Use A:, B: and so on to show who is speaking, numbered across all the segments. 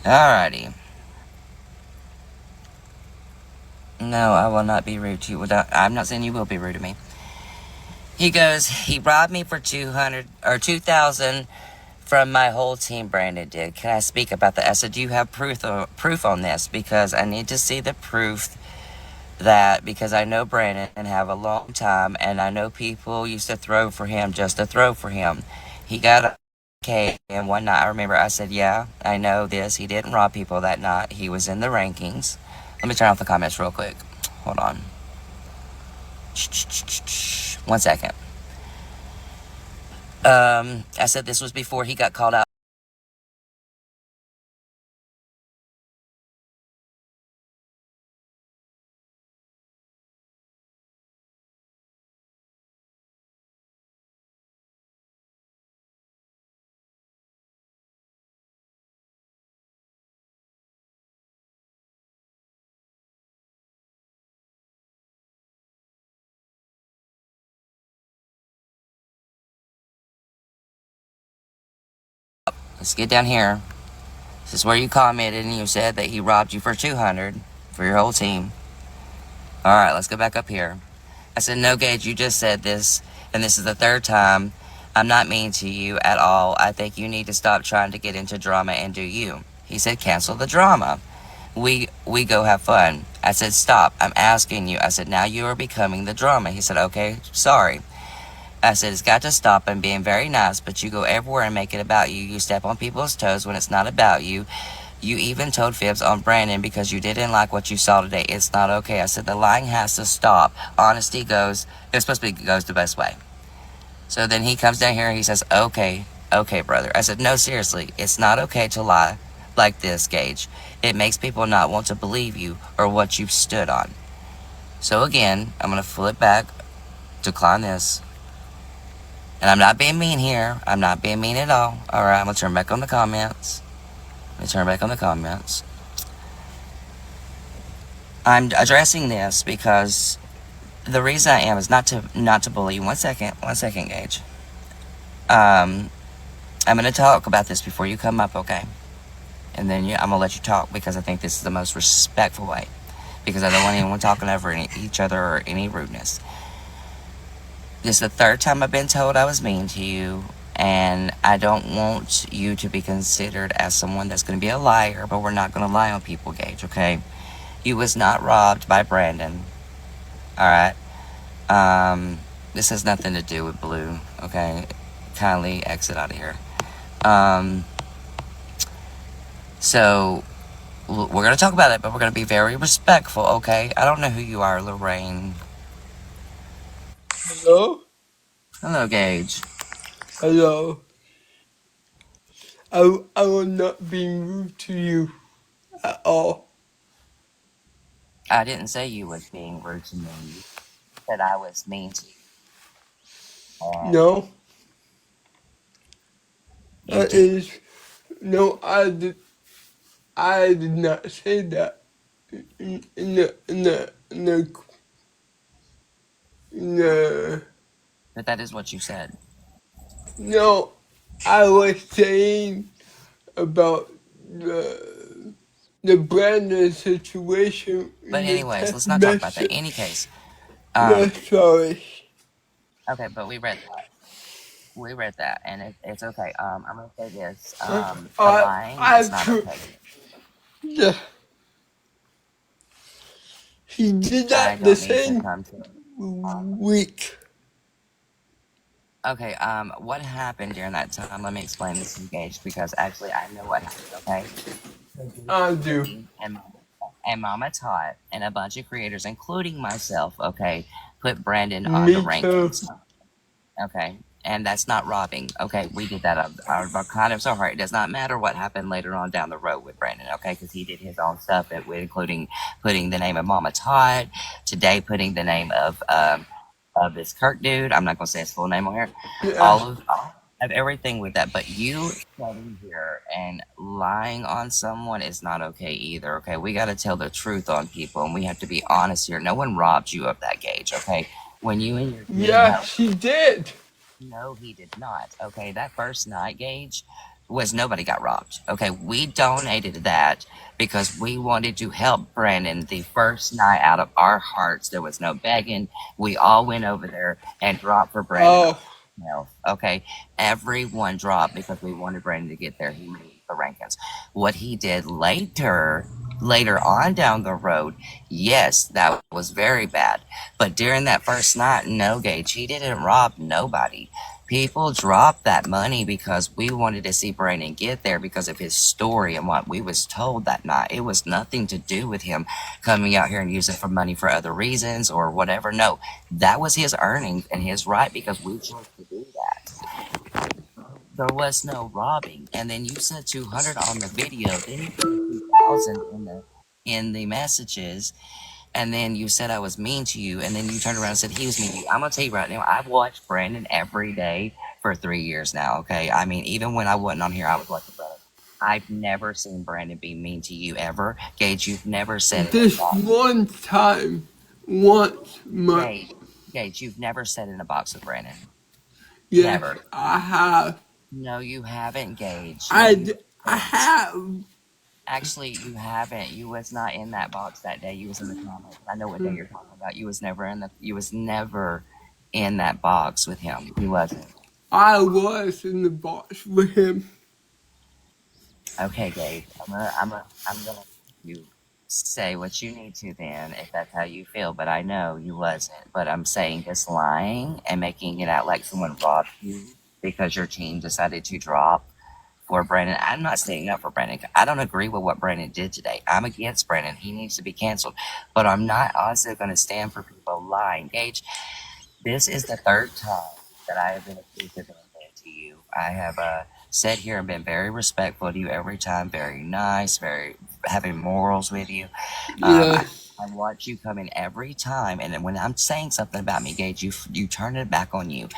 A: Alrighty. No, I will not be rude to you. I'm not saying you will be rude to me. He goes, he robbed me for 200 or 2,000 from my whole team. Brandon did. Can I speak about that? I said, do you have proof on this? Because I need to see the proof that, because I know Brandon and have a long time, and I know people used to throw for him just to throw for him. He got a K, and one night I remember I said, yeah, I know this. He didn't rob people that night. He was in the rankings. Let me turn off the comments real quick. Hold on. 1 second. I said this was before he got called out. Let's get down here. This is where you commented and you said that he robbed you for 200 for your whole team. All right, let's go back up here. I said, no, Gage, you just said this, and this is the third time. I'm not mean to you at all. I think you need to stop trying to get into drama and do you. He said, cancel the drama. We go have fun. I said, stop. I'm asking you. I said, now you are becoming the drama. He said, okay, sorry. I said, it's got to stop. I'm being very nice, but you go everywhere and make it about you. You step on people's toes when it's not about you. You even told fibs on Brandon because you didn't like what you saw today. It's not okay. I said, the lying has to stop. Honesty goes, it's supposed to be goes the best way. So then he comes down here and he says, okay, brother. I said, no, seriously, it's not okay to lie like this, Gage. It makes people not want to believe you or what you've stood on. So again, I'm going to flip back, decline this. And I'm not being mean here. I'm not being mean at all. All right, I'm going to turn back on the comments. I'm addressing this because the reason I am is not to bully you. 1 second, Gage. I'm gonna talk about this before you come up, okay? And then I'm gonna let you talk because I think this is the most respectful way. Because I don't want anyone talking over each other or any rudeness. This is the third time I've been told I was mean to you, and I don't want you to be considered as someone that's gonna be a liar, but we're not gonna lie on people, Gage, okay? You was not robbed by Brandon. Alright? This has nothing to do with Blue, okay? Kindly exit out of here. So, we're gonna talk about it, but we're gonna be very respectful, okay? I don't know who you are, Lorraine.
B: Hello?
A: Hello, Gage.
B: Hello. I will not be rude to you at all.
A: I didn't say you was being rude to me. You said I was mean to you. And
B: No,
A: you
B: that
A: did.
B: is no. I did not say that. In the
A: But that is what you said.
B: no. I was saying about the the Brandon situation
A: But
B: in the
A: anyways,
B: text
A: let's not talk about that. In any
B: message.
A: case,
B: No, sorry.
A: okay, but we read that. We read that, and it's okay. I'm gonna say this. The
B: I
A: lying
B: I
A: is not
B: tr-
A: okay.
B: yeah, he did
A: I
B: that the
A: don't need to
B: same
A: come to.
B: week.
A: Okay, what happened during that time? Let me explain this to you, Gage, because actually I know what happened, okay?
B: I do.
A: And Mama Tot and a bunch of creators, including myself, okay, put Brandon on the
B: Me too.
A: rankings, okay? And that's not robbing, okay? We did that out of kind of so heart. It does not matter what happened later on down the road with Brandon, okay? Because he did his own stuff, including putting the name of Mama Tot, today putting the name of this Kirk dude. I'm not gonna say his full name on here.
B: Yeah.
A: All of everything with that, but you sitting here and lying on someone is not okay either. Okay, we got to tell the truth on people, and we have to be honest here. No one robbed you of that, Gage. Okay, when you and your team
B: Yeah,
A: had
B: she did.
A: no, he did not. Okay, that first night, Gage, was nobody got robbed. Okay, we donated that because we wanted to help Brandon the first night out of our hearts. There was no begging. We all went over there and dropped for Brandon.
B: Oh,
A: Okay, everyone dropped because we wanted Brandon to get there. He made the rankings. What he did later on down the road, yes, that was very bad. But during that first night, no, Gage, he didn't rob nobody. People dropped that money because we wanted to see Brandon get there because of his story and what we was told that night. It was nothing to do with him coming out here and using for money for other reasons or whatever. No, that was his earnings and his right because we chose to do that. There was no robbing. And then you said 200 on the video. Then you put 2,000 in the messages. And then you said I was mean to you, and then you turned around and said he was mean to you. I'm gonna tell you right now, I've watched Brandon every day for 3 years now. Okay, I mean, even when I wasn't on here, I was watching Brandon. I've never seen Brandon be mean to you ever, Gage. You've never said it in a
B: this
A: box.
B: one time, once, my,
A: Gage, Gage, you've never said in a box with Brandon.
B: yes,
A: Never.
B: I have.
A: No, you haven't, Gage. No, you
B: I
A: haven't.
B: have.
A: Actually, you haven't. You was not in that box that day. You was in the comments. I know what day you're talking about. You was never in the. You was never in that box with him. You wasn't.
B: I was in the box with him.
A: Okay, Gabe. I'm gonna you say what you need to then, if that's how you feel. But I know you wasn't. But I'm saying just lying and making it out like someone robbed you because your team decided to drop for Brandon. I'm not standing up for Brandon. I don't agree with what Brandon did today. I'm against Brandon. He needs to be canceled. But I'm not also going to stand for people lying. Gage, this is the third time that I have been accused of being mean to you. I have sat here and been very respectful to you every time, very nice, very having morals with you.
B: Yes.
A: I watch you come in every time, and then when I'm saying something about me, Gage, you turn it back on you.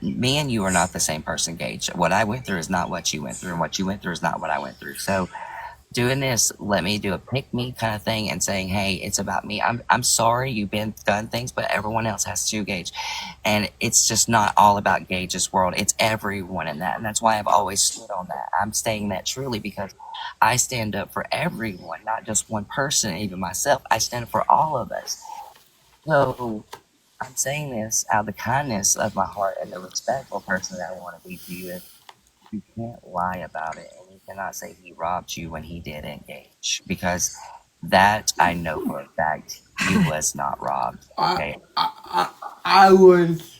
A: Me and you are not the same person, Gage. What I went through is not what you went through, and what you went through is not what I went through. So doing this, let me do a pick me kind of thing and saying, hey, it's about me. I'm sorry you've been done things, but everyone else has too, Gage. And it's just not all about Gage's world. It's everyone in that. And that's why I've always stood on that. I'm saying that truly because I stand up for everyone, not just one person, even myself. I stand up for all of us. So I'm saying this out of the kindness of my heart and the respectful person that I want to be to you. You can't lie about it, and you cannot say he robbed you when he did engage, because that I know for a fact you was not robbed.
B: I,
A: Okay,
B: I was.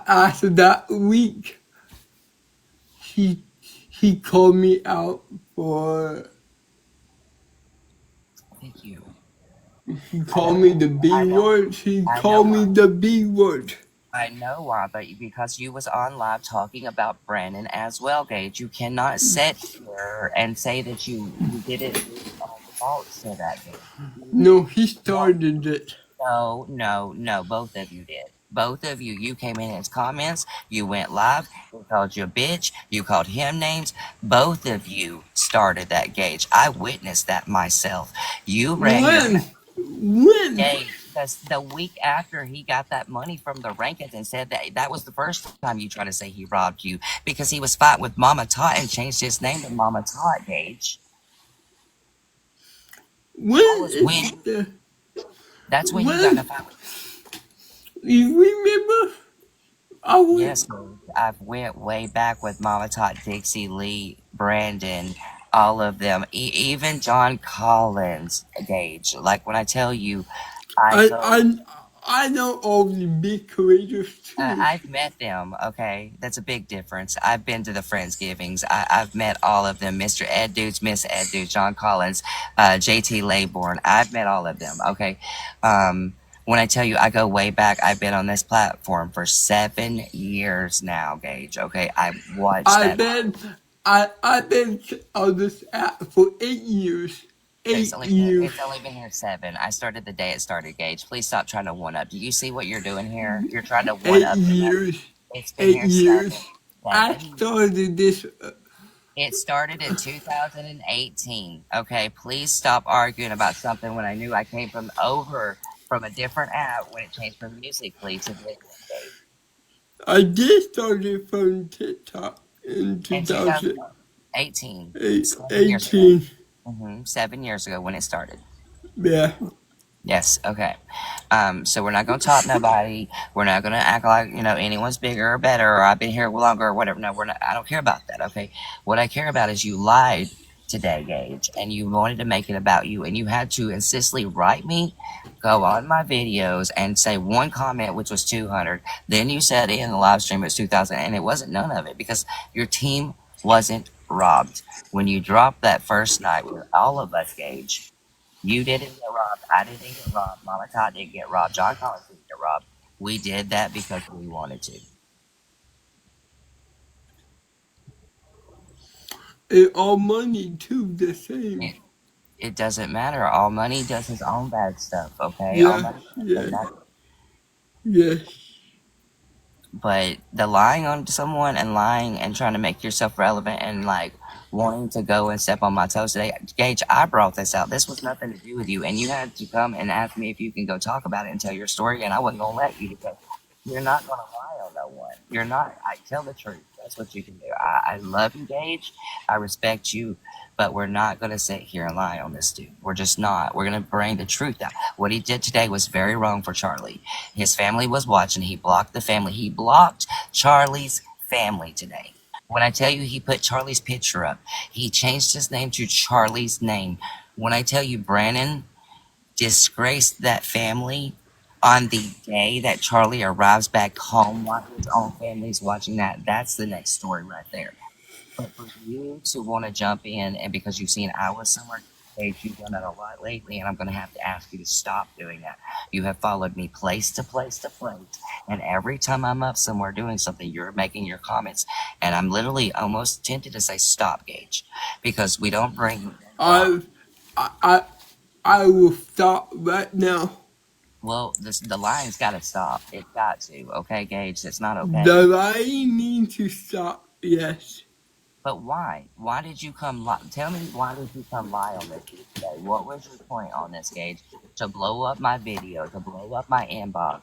B: After that week, he he called me out for.
A: thank you.
B: He
A: I
B: called me
A: know,
B: the B
A: I know,
B: word. He
A: I know
B: called me
A: why.
B: the B word.
A: I know why, but because you was on live talking about Brandon as well, Gage. You cannot sit here and say that you didn't do faults to that, Gage.
B: No, he
A: No,
B: started it.
A: no, no, no. Both of you did. Both of you. You came in his comments. You went live. He called you a bitch. You called him names. Both of you started that, Gage. I witnessed that myself. You ran your
B: When? When?
A: Gage because the week after he got that money from the Rankins and said that that was the first time you tried to say he robbed you because he was fighting with Mama Tot and changed his name to Mama Tot, Gage. That
B: When
A: was
B: is
A: when.
B: the.
A: That's when you got in a
B: When?
A: fight with.
B: You remember? I was.
A: Yes, Gage. I've went way back with Mama Tot, Dixie Lee, Brandon, all of them, even John Collins, Gage. Like when I tell you, I
B: I,
A: go.
B: I, I know all the big creators too.
A: I've met them. Okay, that's a big difference. I've been to the Friendsgivings. I've met all of them. Mr. Ed Dudes, Miss Ed Dudes, John Collins, JT Laybourne. I've met all of them. Okay, when I tell you I go way back, I've been on this platform for 7 years now, Gage. Okay, I've watched
B: I've
A: that.
B: been. I've been on this app for 8 years.
A: It's
B: 8
A: only been,
B: years.
A: it's only been here 7. I started the day it started, Gage. Please stop trying to one up. Do you see what you're doing here? You're trying to one
B: eight
A: up me.
B: years.
A: It's been
B: eight
A: here seven,
B: years. I
A: 7
B: started this.
A: It started in 2018. Okay, please stop arguing about something when I knew I came from over from a different app when it changed from Musical.ly to this.
B: I did start it from TikTok. in
A: In 2018, 7 years ago.
B: 2018.
A: 7 years ago when it started.
B: Yeah.
A: Yes, okay. So we're not gonna top nobody. We're not gonna act like, anyone's bigger or better or I've been here longer or whatever. No, we're not. I don't care about that, okay? What I care about is you lied today, Gage, and you wanted to make it about you, and you had to insistently write me, go on my videos, and say one comment, which was 200. Then you said in the live stream it was 2,000, and it wasn't none of it because your team wasn't robbed. When you dropped that first night with all of us, Gage, you didn't get robbed. I didn't get robbed. Mama Todd didn't get robbed. John Collins didn't get robbed. We did that because we wanted to.
B: And all money too, the
A: It,
B: same.
A: it doesn't matter. All money does its own bad stuff, okay? All
B: Yes,
A: money does
B: yes,
A: nothing.
B: yes.
A: But the lying on someone and lying and trying to make yourself relevant and like wanting to go and step on my toes today, Gage, I brought this out. This was nothing to do with you, and you had to come and ask me if you can go talk about it and tell your story, and I wasn't gonna let you because you're not gonna lie on no one. You're not. I tell the truth. That's what you can do. I love you, Gage. I respect you, but we're not gonna sit here and lie on this dude. We're just not. We're gonna bring the truth out. What he did today was very wrong for Charlie. His family was watching. He blocked the family. He blocked Charlie's family today. When I tell you he put Charlie's picture up, he changed his name to Charlie's name. When I tell you Brandon disgraced that family on the day that Charlie arrives back home while his own family's watching that, that's the next story right there. But for you to want to jump in, and because you've seen I was somewhere, Paige, you've done that a lot lately, and I'm going to have to ask you to stop doing that. You have followed me place to place to place, and every time I'm up somewhere doing something, you're making your comments, and I'm literally almost tempted to say stop, Gage, because we don't bring down.
B: I, I, I, I will stop right now.
A: Well, the line's got to stop. It's got to. Okay, Gage, it's not okay.
B: The lying needs to stop. Yes.
A: But why? Why did you come lie? Tell me, why did you come lie on this today? What was your point on this, Gage? To blow up my video, to blow up my inbox,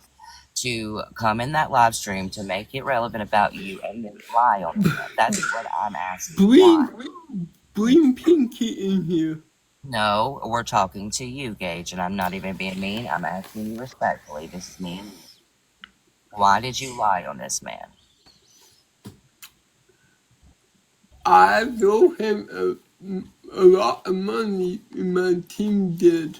A: to come in that live stream, to make it relevant about you, and then lie on this man. That's what I'm asking. Why?
B: Bring, bring Pinky in here.
A: No, we're talking to you, Gage, and I'm not even being mean. I'm asking you respectfully. This is me and you. Why did you lie on this man?
B: I owe him a lot of money, and my team did.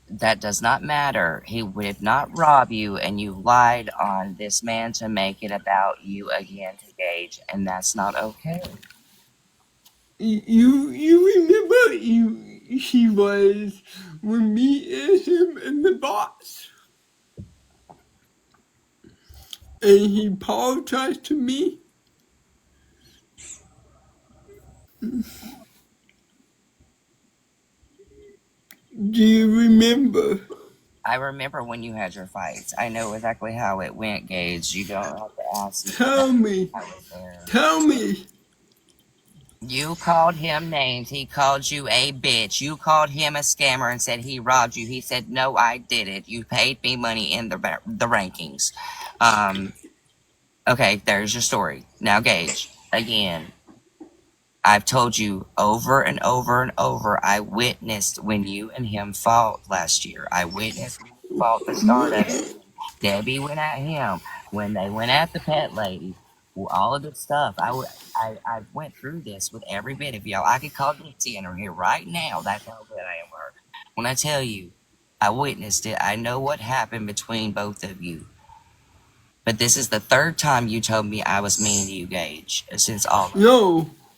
A: That does not matter. He did not rob you, and you lied on this man to make it about you again to Gage, and that's not okay.
B: You remember he was with me and him in the box, and he apologized to me. Do you remember?
A: I remember when you had your fights. I know exactly how it went, Gage. You don't have to ask me.
B: Tell me.
A: I was there.
B: Tell me.
A: You called him names. He called you a bitch. You called him a scammer and said he robbed you. He said, no, I didn't. You paid me money in the rankings. Okay, there's your story. Now, Gage, again, I've told you over and over and over, I witnessed when you and him fought last year. I witnessed when you fought the start of it. Debbie went at him. When they went at the pet lady. All of this stuff. I went through this with every bit of y'all. I could call Dixie in here right now. That's how good I am with her. When I tell you, I witnessed it. I know what happened between both of you. But this is the third time you told me I was mean to you, Gage, since August.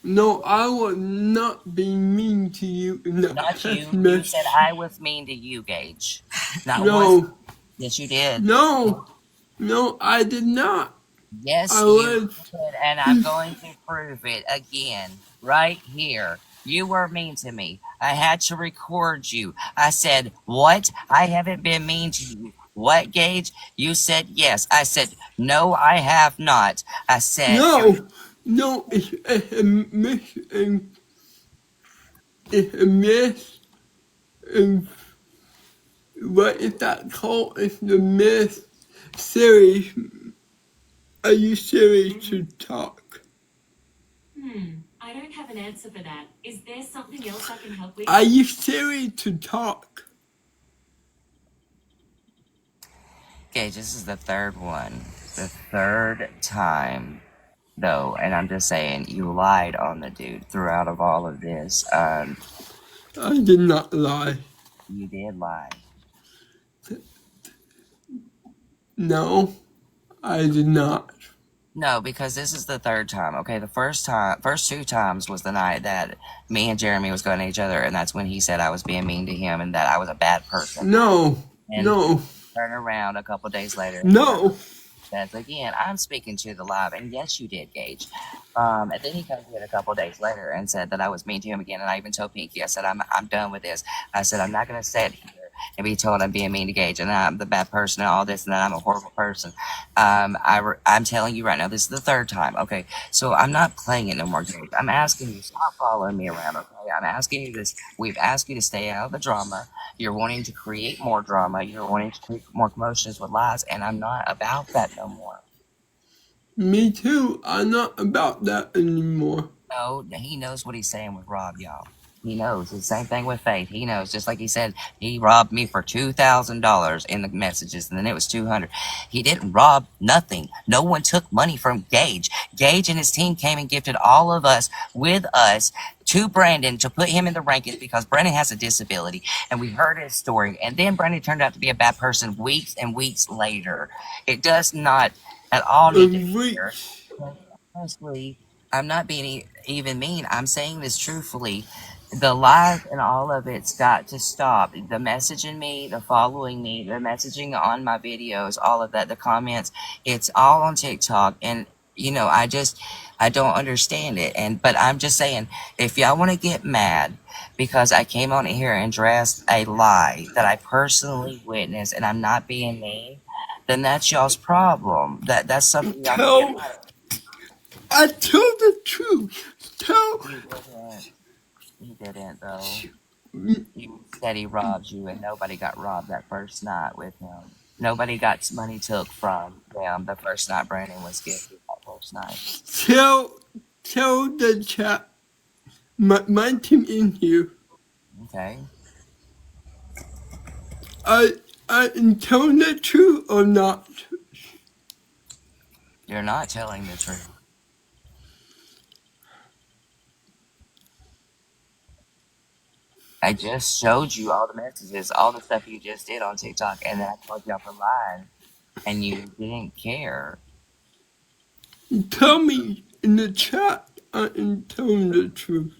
B: No, I will not be mean to you in that
A: Not
B: text
A: you. You said
B: message.
A: I was mean to you, Gage. Not once.
B: No,
A: Yes, you did.
B: no, I did not.
A: Yes,
B: I
A: you
B: was.
A: did. And I'm going to prove it again, right here. You were mean to me. I had to record you. I said, what? I haven't been mean to you. What, Gage? You said yes. I said, no, I have not. I said,
B: No, it's a miss, and it's a miss, and what is that called? It's the miss series. Are you serious to talk?
C: I don't have an answer for that. Is there something else I can help with?
B: Are you serious to talk?
A: Gage, this is the third one. The third time, though, and I'm just saying, you lied on the dude throughout of all of this.
B: I did not lie.
A: You did lie.
B: No, I did not.
A: No, because this is the third time. Okay, the first two times was the night that me and Jeremy was going to each other, and that's when he said I was being mean to him and that I was a bad person.
B: No,
A: And
B: no,
A: turn around a couple days later and
B: no.
A: says again, I'm speaking to the live, and yes, you did, Gage. And then he comes in a couple days later and said that I was mean to him again, and I even told Pinky, I said I'm done with this. I said I'm not going to sit here and be told I'm being mean to Gage and I'm the bad person and all this and that I'm a horrible person. I'm telling you right now, this is the third time. Okay, so I'm not playing it no more, Gage. I'm asking you, stop following me around. Okay, I'm asking you this. We've asked you to stay out of the drama. You're wanting to create more drama. You're wanting to create more commotions with lies, and I'm not about that no more.
B: Me too. I'm not about that anymore.
A: No, he knows what he's saying with Rob, y'all. He knows. The same thing with Faith. He knows. Just like he said, he robbed me for $2,000 in the messages, and then it was 200. He didn't rob nothing. No one took money from Gage. Gage and his team came and gifted all of us with us to Brandon to put him in the rankings because Brandon has a disability, and we heard his story. And then Brandon turned out to be a bad person weeks and weeks later. It does not at all need to be here. Honestly, I'm not being even mean. I'm saying this truthfully. The live and all of it's got to stop. The messaging me, the following me, the messaging on my videos, all of that, the comments, it's all on TikTok. And, I don't understand it. But I'm just saying, if y'all want to get mad because I came on here and addressed a lie that I personally witnessed and I'm not being mean, then that's y'all's problem. That's something y'all can get.
B: I tell the truth.
A: You didn't, though. You said he robbed you, and nobody got robbed that first night with him. Nobody got money took from them the first night Brandon was gifted that first night.
B: Tell the chat. My team in here.
A: Okay?
B: I am telling the truth or not?
A: You're not telling the truth. I just showed you all the messages, all the stuff you just did on TikTok, and then I called you out for lying, and you didn't care.
B: Tell me in the chat. I am telling the truth.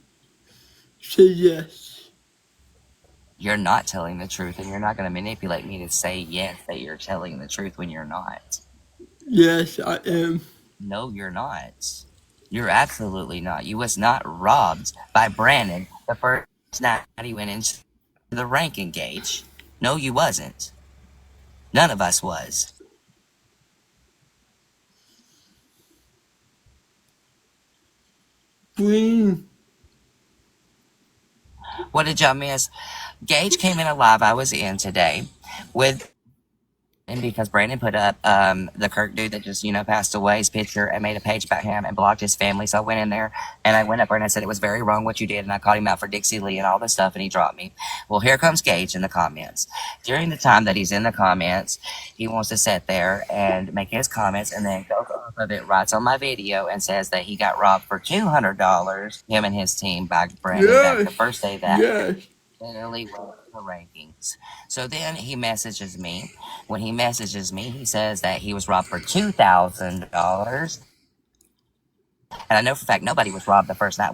B: Say yes.
A: You're not telling the truth, and you're not going to manipulate me to say yes that you're telling the truth when you're not.
B: Yes, I am.
A: No, you're not. You're absolutely not. You was not robbed by Brandon the first night he went into the ranking, Gage. No, you wasn't. None of us was.
B: Green.
A: What did y'all miss? Gage came in a live I was in today with, and because Brandon put up the Kirk dude that just passed away, his picture, and made a page about him and blocked his family. So I went in there and I went up there and I said it was very wrong what you did, and I called him out for Dixie Lee and all this stuff, and he dropped me. Well, here comes Gage in the comments. During the time that he's in the comments, he wants to sit there and make his comments and then go off of it, writes on my video and says that he got robbed for $200, him and his team, by Brandon back the first day that literally went to the rankings. So then he messages me. When he messages me, he says that he was robbed for $2,000. And I know for a fact nobody was robbed the first night